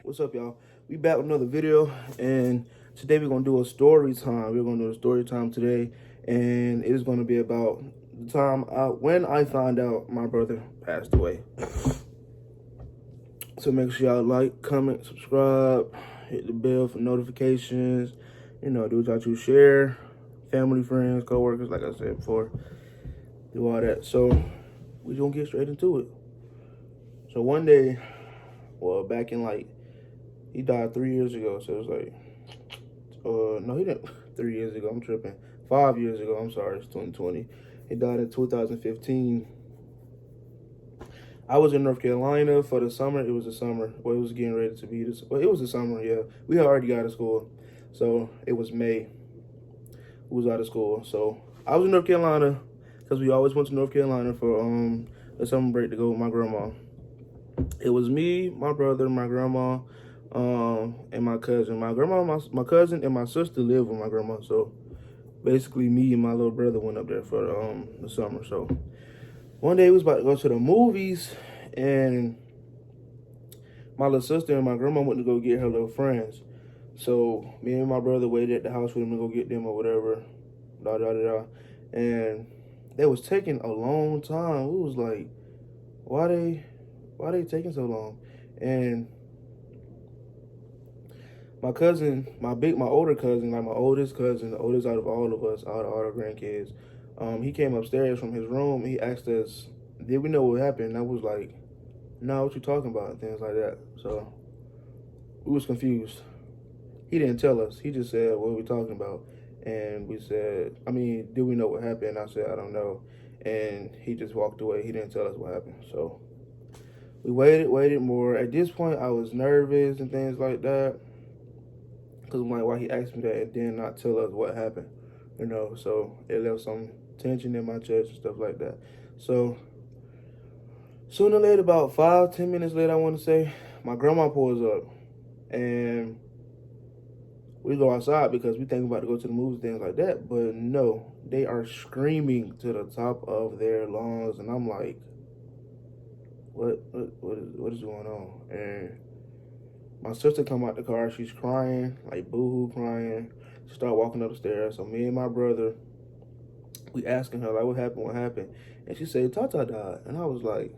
What's up, y'all? We back with another video, and today we're gonna do a story time. We're gonna do a story time today, and it is gonna be about the time when I found out my brother passed away. So make sure y'all like, comment, subscribe, hit the bell for notifications. You know, do what y'all choose, share, family, friends, co-workers, like I said before. Do all that. So we gonna get straight into it. So one day, well, back in he died 3 years ago, so it was no, he didn't. 3 years ago, I'm tripping. 5 years ago, I'm sorry, it's 2020. He died in 2015. I was in North Carolina for the summer. It was the summer. Well, it was getting ready to be this. Well, it was the summer, yeah. We had already got out of school, so it was May. We was out of school, so I was in North Carolina because we always went to North Carolina for the summer break to go with my grandma. It was me, my brother, my grandma, and my cousin. My grandma, my cousin, and my sister live with my grandma. So basically, me and my little brother went up there for the summer. So one day we was about to go to the movies, and my little sister and my grandma went to go get her little friends. So me and my brother waited at the house for them to go get them or whatever, and they was taking a long time. We was like, why they taking so long? And my cousin, my older cousin, like my oldest cousin, the oldest out of all of us, out of all our grandkids, he came upstairs from his room. He asked us, did we know what happened? And I was like, no, what you talking about? And things like that. So we was confused. He didn't tell us. He just said, what are we talking about? And we said, did we know what happened? I said, I don't know. And he just walked away. He didn't tell us what happened. So we waited more. At this point, I was nervous and things like that. Because I'm like, why he asked me that and then not tell us what happened, you know? So it left some tension in my chest and stuff like that. So sooner or later, about 5-10 minutes later, I want to say, my grandma pulls up, and we go outside because we think about to go to the movies, things like that. But no, they are screaming to the top of their lungs, and I'm like, what is going on? And my sister come out the car, she's crying, like boo-hoo crying. She start walking up the stairs. So me and my brother, we asking her, like, what happened? And she said, Tata died. And I was like,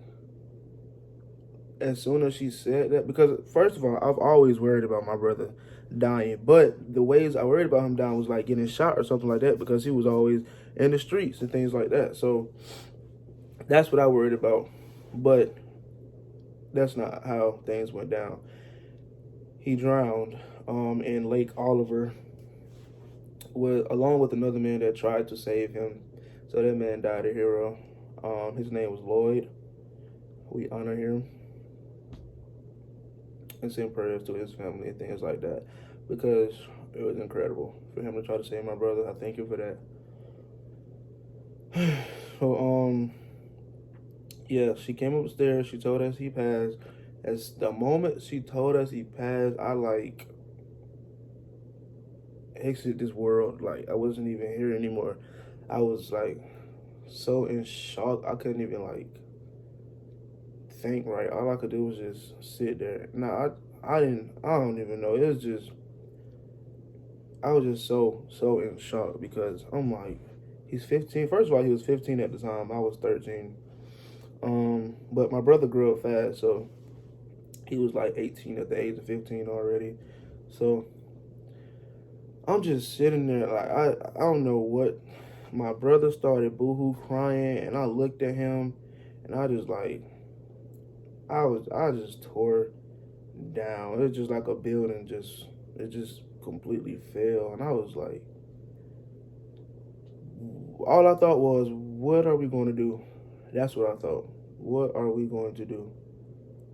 as soon as she said that, because first of all, I've always worried about my brother dying. But the ways I worried about him dying was like getting shot or something like that, because he was always in the streets and things like that. So that's what I worried about. But that's not how things went down. He drowned in Lake Oliver along with another man that tried to save him. So that man died a hero. His name was Lloyd. We honor him and send prayers to his family and things like that, because it was incredible for him to try to save my brother. I thank you for that. So yeah, she came upstairs. She told us he passed. As the moment she told us he passed, I like exit this world. Like, I wasn't even here anymore. I was like so in shock. I couldn't even like think right. All I could do was just sit there. Now I don't even know. It was just, I was just so in shock, because I'm like, he's 15. First of all, he was 15 at the time. I was 13. But my brother grew up fast, so he was like 18 at the age of 15 already. So I'm just sitting there like, I don't know what. My brother started boohoo crying, and I looked at him, and I just like, I just tore down. It was just like a building it just completely fell, and I was like, all I thought was, what are we going to do? That's what I thought. What are we going to do?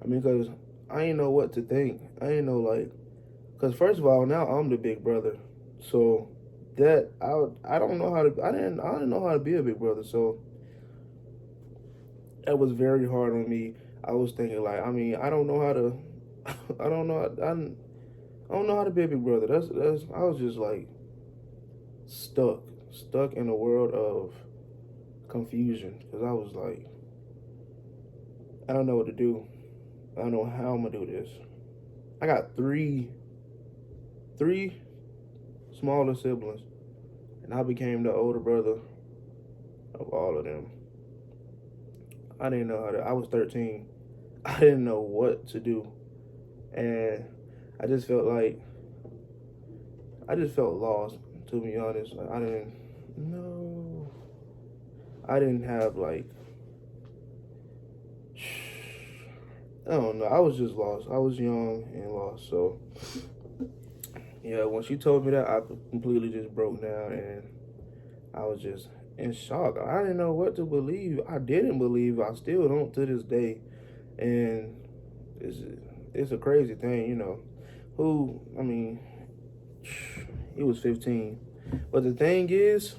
Because I didn't know what to think. I didn't know, like, because first of all, now I'm the big brother, so that I don't know how to. I didn't know how to be a big brother, so that was very hard on me. I was thinking like, I don't know how to. I don't know. I don't know how to be a big brother. That's. I was just like stuck in a world of confusion, because I was like, I don't know what to do. I don't know how I'm gonna do this. I got three smaller siblings, and I became the older brother of all of them. I didn't know how to. I was 13. I didn't know what to do, and I just felt like I just felt lost. To be honest, like, I didn't know. I didn't have like I don't know. I was just lost. I was young and lost. So yeah, when she told me that, I completely just broke down and I was just in shock. I didn't know what to believe. I didn't believe. I still don't to this day. And it's it's a crazy thing, you know. Who I mean, he was 15. But the thing is,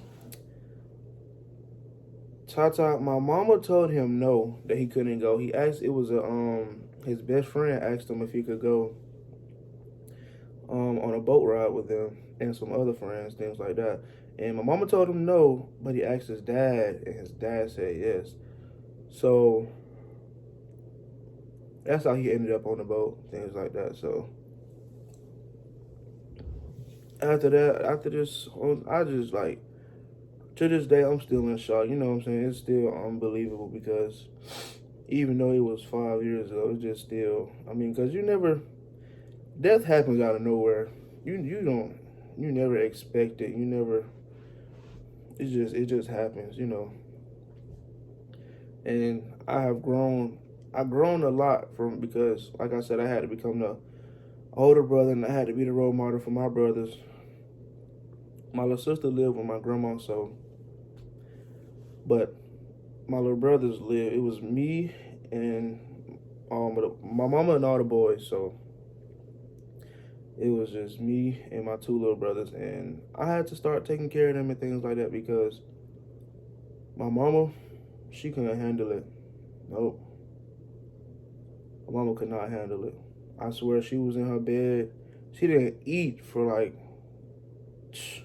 Tata, my mama told him no, that he couldn't go. He asked, it was a his best friend asked him if he could go on a boat ride with them and some other friends, things like that. And my mama told him no, but he asked his dad, and his dad said yes. So that's how he ended up on the boat, things like that. So after that, after this, I just like, to this day, I'm still in shock. You know what I'm saying? It's still unbelievable because even though it was 5 years ago, it's just still, I mean, because you never, death happens out of nowhere. You never expect it. You never, it just happens, you know. And I've grown a lot from, because like I said, I had to become the older brother and I had to be the role model for my brothers. My little sister lived with my grandma, so, but my little brothers lived, it was me and my mama and all the boys, so it was just me and my two little brothers, and I had to start taking care of them and things like that because my mama, she couldn't handle it. Nope. My mama could not handle it. I swear, she was in her bed. She didn't eat for like, she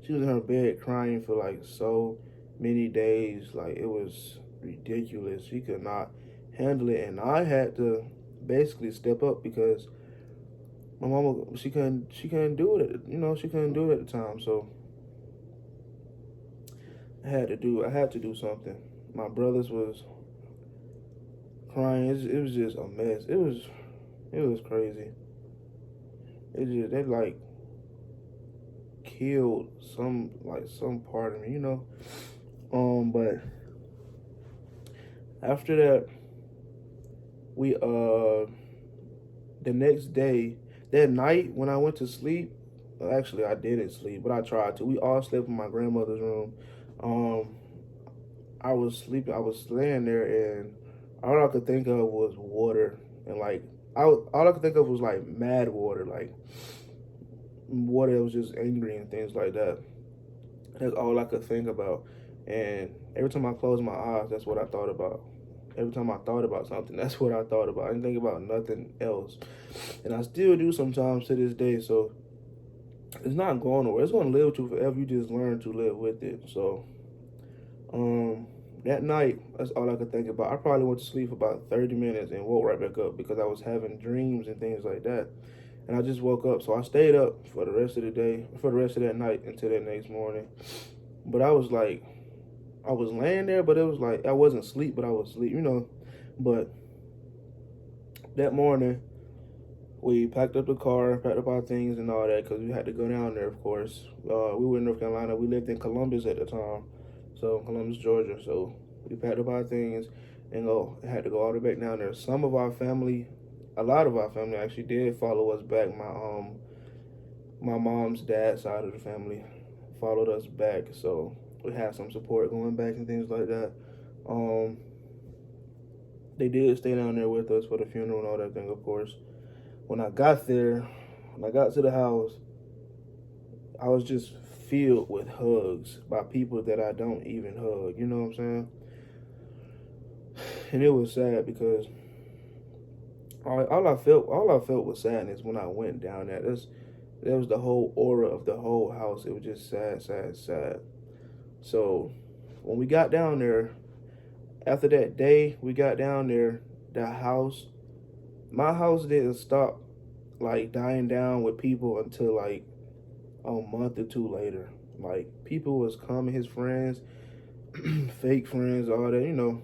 was in her bed crying for like so many days. Like, it was ridiculous. She could not handle it. And I had to basically step up because my mama, she couldn't do it. You know, she couldn't do it at the time. So I had to do something. My brothers was crying. It was just a mess. It was crazy. It just, they like killed some part of me, you know. But after that, we the next day, that night when I went to sleep, well, actually I didn't sleep, but I tried to. We all slept in my grandmother's room. Um, I was sleeping. I was laying there, and all I could think of was water, and like all I could think of was like mad water, like water that was just angry and things like that. That's all I could think about. And every time I closed my eyes, that's what I thought about. Every time I thought about something, that's what I thought about. I didn't think about nothing else. And I still do sometimes to this day. So it's not going nowhere. It's going to live with you forever. You just learn to live with it. So um, that night, that's all I could think about. I probably went to sleep for about 30 minutes and woke right back up because I was having dreams and things like that. And I just woke up. So I stayed up for the rest of the day, for the rest of that night until that next morning. But I was like, I was laying there, but it was like I wasn't asleep, but I was asleep, you know. But that morning, we packed up the car, packed up our things and all that, because we had to go down there, of course. We were in North Carolina. We lived in Columbus at the time, so Columbus, Georgia. So we packed up our things and had to go all the way back down there. Some of our family, a lot of our family actually did follow us back. My mom's dad's side of the family followed us back, so we had some support going back and things like that. Um, they did stay down there with us for the funeral and all that thing, of course. When I got there, when I got to the house, I was just filled with hugs by people that I don't even hug. You know what I'm saying? And it was sad because all I felt was sadness when I went down there. That was the whole aura of the whole house. It was just sad, sad, sad. So when we got down there, after that day, we got down there. the house, my house didn't stop like dying down with people until like a month or two later. Like people was coming, his friends, fake friends, all that. You know,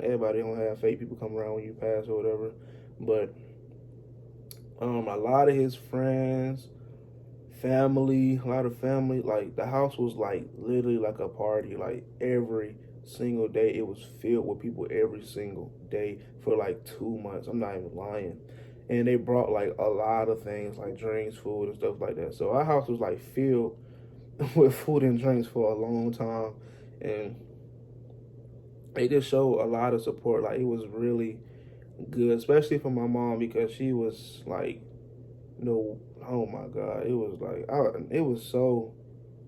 everybody don't have fake people come around when you pass or whatever. But a lot of his friends, family, a lot of family, like the house was like literally like a party. Like every single day, it was filled with people every single day for like 2 months. I'm not even lying. And they brought like a lot of things like drinks, food, and stuff like that. So our house was like filled with food and drinks for a long time, and they just showed a lot of support. Like it was really good, especially for my mom because she was like, no, oh my God, it was like, it was so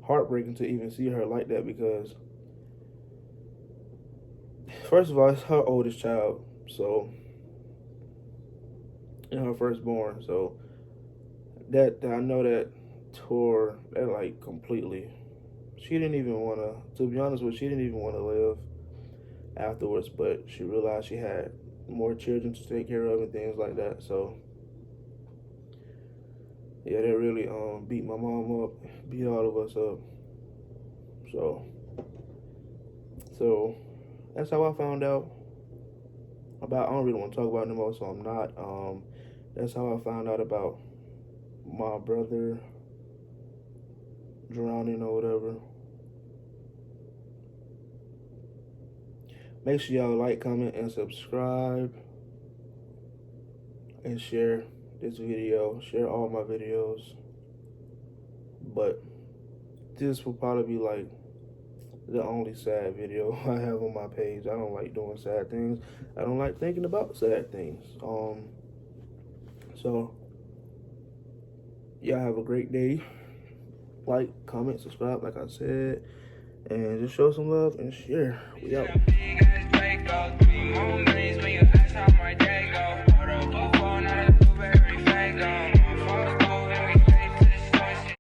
heartbreaking to even see her like that because, first of all, it's her oldest child, so, and her firstborn, so that I know that tore that like completely. She didn't even want to be honest with you, she didn't even want to live afterwards, but she realized she had more children to take care of and things like that. So yeah, that really beat my mom up, beat all of us up. So that's how I found out about. I don't really want to talk about it anymore, so I'm not. That's how I found out about my brother drowning or whatever. Make sure y'all like, comment, and subscribe, and share this video. Share all my videos. But this will probably be like the only sad video I have on my page. I don't like doing sad things. I don't like thinking about sad things. So y'all have a great day. Like, comment, subscribe, like I said, and just show some love and share. We out.